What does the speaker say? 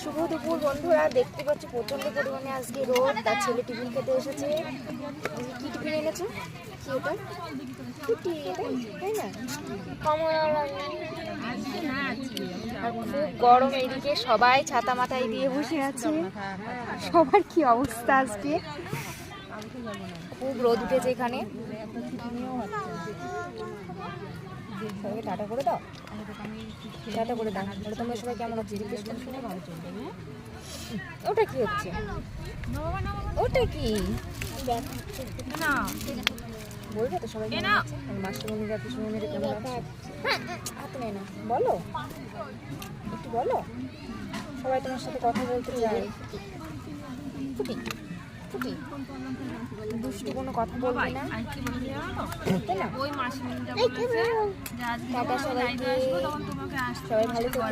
শুভ দুপুর বন্ধুরা, দেখতে পাচ্ছি প্রচন্ড পরিমাণে আজকে রোদ। তার ছেলে টিফিন খেতে এসেছে। কি টিফিন এনেছো? কি ওটা? ছুটি তাই না? আর খুব গরম, এইদিকে সবাই ছাতা মাথায় দিয়ে বসে আছে। সবার কি অবস্থা আজকে, খুব রোদ উঠেছে এখানে। সবাইকে টাটা করে দাও, টাটা করে দাও। তোমরা সবাই কেমন আছো জিজ্ঞেস করে শুনে ভালো চলবে। ওটা কি হচ্ছে? ওটা কি বলবে তো সবাই? মাস্টারমণিরা পিসুমণিরা কেমন আছে? হাত নেই না, বলো একটু বলো। সবাই তোমার সাথে কথা বলতে চায়। ফুটি ফুটি দুষ্টু কোনো কথা বলবে না। টাটা সবাইকে, সবাই ভালো থেকো।